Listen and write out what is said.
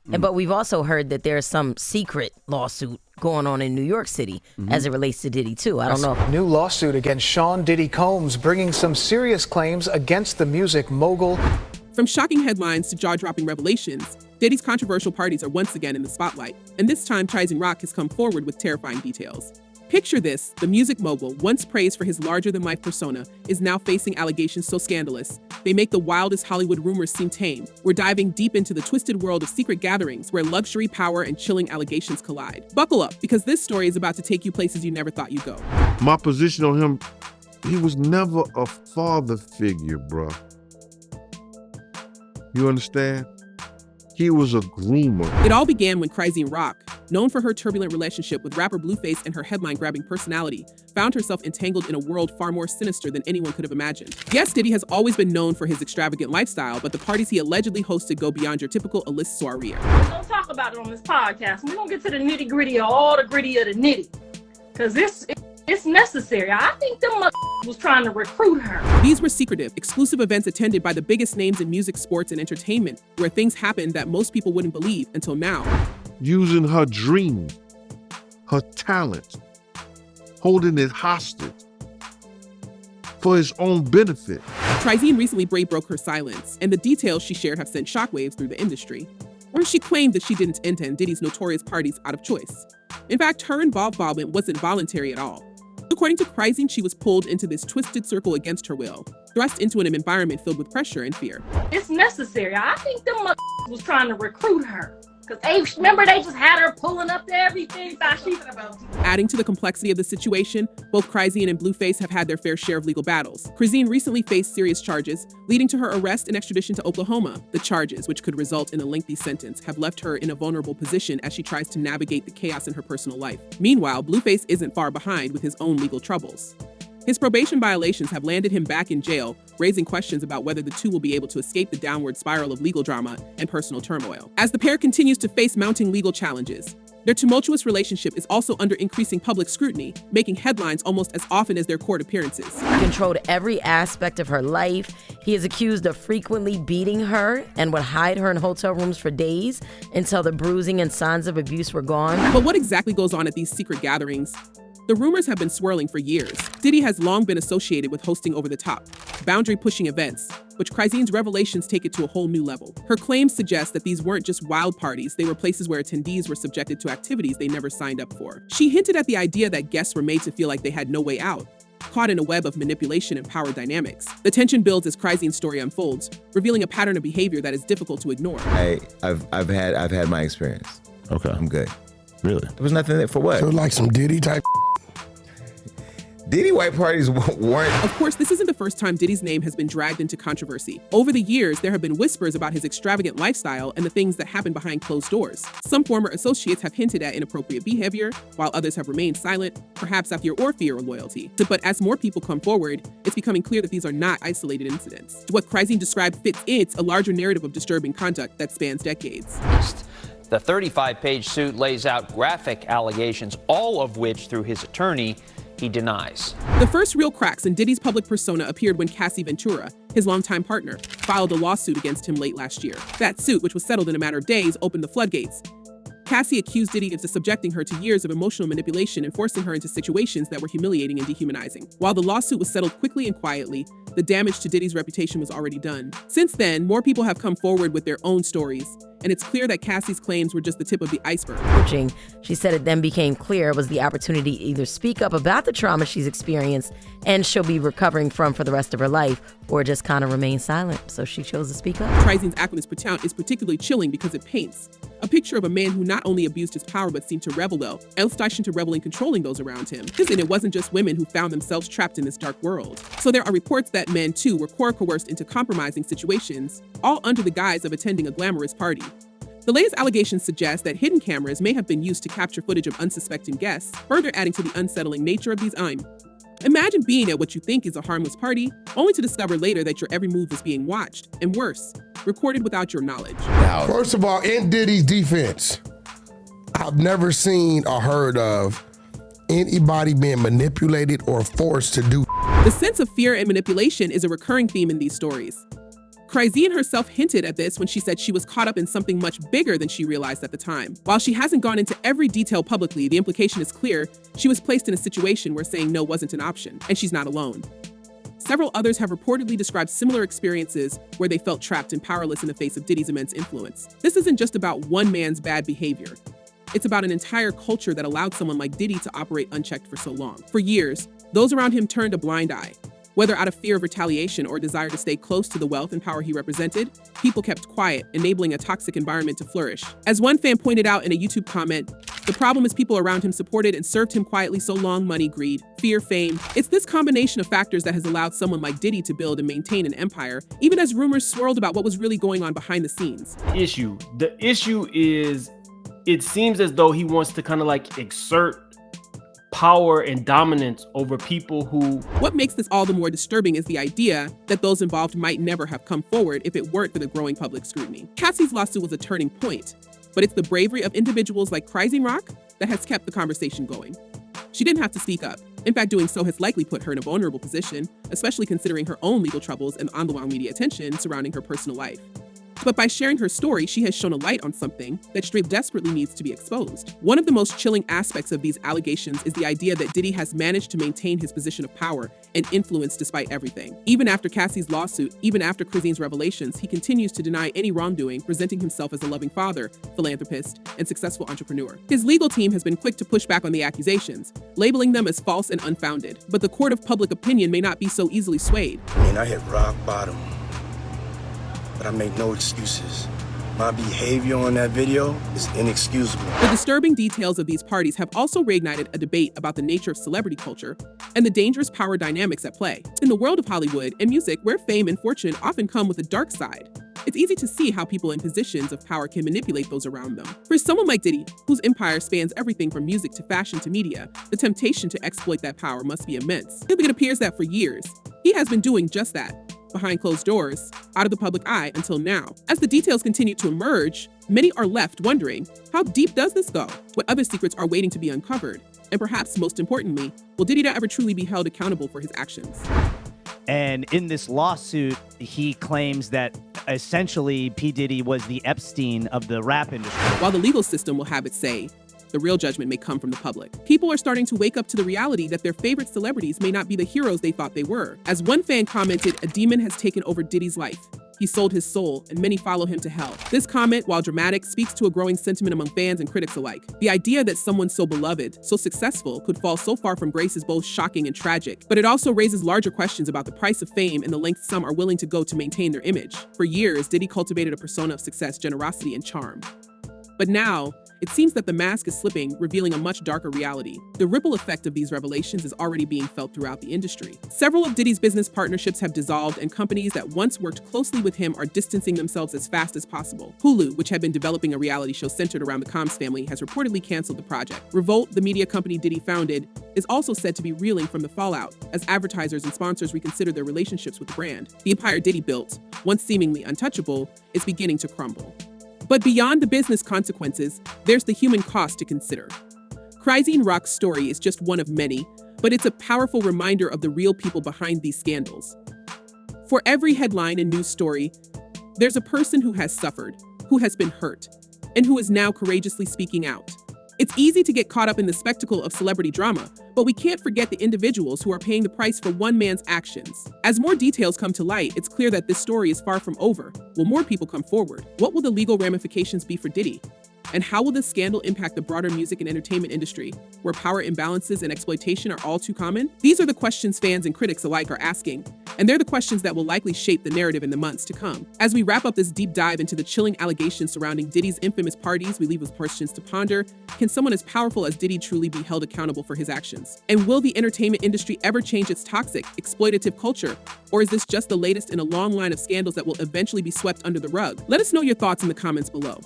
But we've also heard that there's some secret lawsuit going on in New York City as it relates to Diddy, too. I don't know. New lawsuit against Sean Diddy Combs, bringing some serious claims against the music mogul. From shocking headlines to jaw-dropping revelations, Diddy's controversial parties are once again in the spotlight. And this time, Chrisean Rock has come forward with terrifying details. Picture this: the music mogul, once praised for his larger-than-life persona, is now facing allegations so scandalous they make the wildest Hollywood rumors seem tame. We're diving deep into the twisted world of secret gatherings where luxury, power, and chilling allegations collide. Buckle up, because this story is about to take you places you never thought you'd go. My position on him, he was never a father figure, bruh. You understand? He was a groomer. It all began when Chrisean Rock, known for her turbulent relationship with rapper Blueface and her headline-grabbing personality, found herself entangled in a world far more sinister than anyone could have imagined. Yes, Diddy has always been known for his extravagant lifestyle, but the parties he allegedly hosted go beyond your typical illicit soiree. We're gonna talk about it on this podcast. We're gonna get to the nitty-gritty of all the gritty of the nitty. Because it's necessary. I think them was trying to recruit her. These were secretive, exclusive events attended by the biggest names in music, sports, and entertainment, where things happened that most people wouldn't believe until now. Using her dream, her talent, holding it hostage for his own benefit. Chrisean recently broke her silence, and the details she shared have sent shockwaves through the industry. Or she claimed that she didn't attend Diddy's notorious parties out of choice. In fact, her involvement wasn't voluntary at all. According to Chrisean, she was pulled into this twisted circle against her will, thrust into an environment filled with pressure and fear. It's necessary. I think them was trying to recruit her. Because remember, they just had her pulling up to everything. Adding to the complexity of the situation, both Chrisean and Blueface have had their fair share of legal battles. Chrisean recently faced serious charges, leading to her arrest and extradition to Oklahoma. The charges, which could result in a lengthy sentence, have left her in a vulnerable position as she tries to navigate the chaos in her personal life. Meanwhile, Blueface isn't far behind with his own legal troubles. His probation violations have landed him back in jail, raising questions about whether the two will be able to escape the downward spiral of legal drama and personal turmoil. As the pair continues to face mounting legal challenges, their tumultuous relationship is also under increasing public scrutiny, making headlines almost as often as their court appearances. He controlled every aspect of her life. He is accused of frequently beating her and would hide her in hotel rooms for days until the bruising and signs of abuse were gone. But what exactly goes on at these secret gatherings? The rumors have been swirling for years. Diddy has long been associated with hosting over-the-top, boundary-pushing events, which Chrisean's revelations take it to a whole new level. Her claims suggest that these weren't just wild parties, they were places where attendees were subjected to activities they never signed up for. She hinted at the idea that guests were made to feel like they had no way out, caught in a web of manipulation and power dynamics. The tension builds as Chrisean's story unfolds, revealing a pattern of behavior that is difficult to ignore. I've had my experience. Okay. I'm good. Really? There was nothing there for what? So like some Diddy type. Diddy white parties weren't. Of course, this isn't the first time Diddy's name has been dragged into controversy. Over the years, there have been whispers about his extravagant lifestyle and the things that happen behind closed doors. Some former associates have hinted at inappropriate behavior, while others have remained silent, perhaps out of fear or loyalty. But as more people come forward, it's becoming clear that these are not isolated incidents. What Chrisean described fits a larger narrative of disturbing conduct that spans decades. The 35-page suit lays out graphic allegations, all of which, through his attorney, he denies. The first real cracks in Diddy's public persona appeared when Cassie Ventura, his longtime partner, filed a lawsuit against him late last year. That suit, which was settled in a matter of days, opened the floodgates. Cassie accused Diddy of subjecting her to years of emotional manipulation and forcing her into situations that were humiliating and dehumanizing. While the lawsuit was settled quickly and quietly, the damage to Diddy's reputation was already done. Since then, more people have come forward with their own stories, and it's clear that Cassie's claims were just the tip of the iceberg. She said it then became clear it was the opportunity to either speak up about the trauma she's experienced and she'll be recovering from for the rest of her life, or just kind of remain silent. So she chose to speak up. Chrisean's accent is particularly chilling because it paints a picture of a man who not only abused his power but seemed to revel in controlling those around him. And it wasn't just women who found themselves trapped in this dark world. So there are reports that men too were coerced into compromising situations, all under the guise of attending a glamorous party. The latest allegations suggest that hidden cameras may have been used to capture footage of unsuspecting guests, further adding to the unsettling nature of these Imagine being at what you think is a harmless party, only to discover later that your every move is being watched, and worse, recorded without your knowledge. Now, first of all, in Diddy's defense, I've never seen or heard of anybody being manipulated or forced to do. The sense of fear and manipulation is a recurring theme in these stories. Chrisean herself hinted at this when she said she was caught up in something much bigger than she realized at the time. While she hasn't gone into every detail publicly, the implication is clear. She was placed in a situation where saying no wasn't an option, and she's not alone. Several others have reportedly described similar experiences where they felt trapped and powerless in the face of Diddy's immense influence. This isn't just about one man's bad behavior. It's about an entire culture that allowed someone like Diddy to operate unchecked for so long. For years, those around him turned a blind eye. Whether out of fear of retaliation or desire to stay close to the wealth and power he represented, people kept quiet, enabling a toxic environment to flourish. As one fan pointed out in a YouTube comment, the problem is people around him supported and served him quietly so long: money, greed, fear, fame. It's this combination of factors that has allowed someone like Diddy to build and maintain an empire, even as rumors swirled about what was really going on behind the scenes. The issue is, it seems as though he wants to kind of like exert power and dominance over people who... What makes this all the more disturbing is the idea that those involved might never have come forward if it weren't for the growing public scrutiny. Cassie's lawsuit was a turning point, but it's the bravery of individuals like Chrisean Rock that has kept the conversation going. She didn't have to speak up. In fact, doing so has likely put her in a vulnerable position, especially considering her own legal troubles and on-the-wall media attention surrounding her personal life. But by sharing her story, she has shone a light on something that straight desperately needs to be exposed. One of the most chilling aspects of these allegations is the idea that Diddy has managed to maintain his position of power and influence despite everything. Even after Cassie's lawsuit, even after Chrisean's revelations, he continues to deny any wrongdoing, presenting himself as a loving father, philanthropist, and successful entrepreneur. His legal team has been quick to push back on the accusations, labeling them as false and unfounded. But the court of public opinion may not be so easily swayed. I hit rock bottom. But I make no excuses. My behavior on that video is inexcusable. The disturbing details of these parties have also reignited a debate about the nature of celebrity culture and the dangerous power dynamics at play. In the world of Hollywood and music, where fame and fortune often come with a dark side, it's easy to see how people in positions of power can manipulate those around them. For someone like Diddy, whose empire spans everything from music to fashion to media, the temptation to exploit that power must be immense. It appears that for years, he has been doing just that, behind closed doors, out of the public eye until now. As the details continue to emerge, many are left wondering, how deep does this go? What other secrets are waiting to be uncovered? And perhaps most importantly, will Diddy ever truly be held accountable for his actions? And in this lawsuit, he claims that essentially P. Diddy was the Epstein of the rap industry. While the legal system will have its say, the real judgment may come from the public. People are starting to wake up to the reality that their favorite celebrities may not be the heroes they thought they were. As one fan commented, a demon has taken over Diddy's life. He sold his soul, and many follow him to hell. This comment, while dramatic, speaks to a growing sentiment among fans and critics alike. The idea that someone so beloved, so successful, could fall so far from grace is both shocking and tragic, but it also raises larger questions about the price of fame and the lengths some are willing to go to maintain their image. For years, Diddy cultivated a persona of success, generosity, and charm. But now, it seems that the mask is slipping, revealing a much darker reality. The ripple effect of these revelations is already being felt throughout the industry. Several of Diddy's business partnerships have dissolved, and companies that once worked closely with him are distancing themselves as fast as possible. Hulu, which had been developing a reality show centered around the Combs family, has reportedly canceled the project. Revolt, the media company Diddy founded, is also said to be reeling from the fallout as advertisers and sponsors reconsider their relationships with the brand. The empire Diddy built, once seemingly untouchable, is beginning to crumble. But beyond the business consequences, there's the human cost to consider. Chrisean Rock's story is just one of many, but it's a powerful reminder of the real people behind these scandals. For every headline and news story, there's a person who has suffered, who has been hurt, and who is now courageously speaking out. It's easy to get caught up in the spectacle of celebrity drama, but we can't forget the individuals who are paying the price for one man's actions. As more details come to light, it's clear that this story is far from over. Will more people come forward? What will the legal ramifications be for Diddy? And how will this scandal impact the broader music and entertainment industry, where power imbalances and exploitation are all too common? These are the questions fans and critics alike are asking, and they're the questions that will likely shape the narrative in the months to come. As we wrap up this deep dive into the chilling allegations surrounding Diddy's infamous parties, we leave with questions to ponder. Can someone as powerful as Diddy truly be held accountable for his actions? And will the entertainment industry ever change its toxic, exploitative culture? Or is this just the latest in a long line of scandals that will eventually be swept under the rug? Let us know your thoughts in the comments below.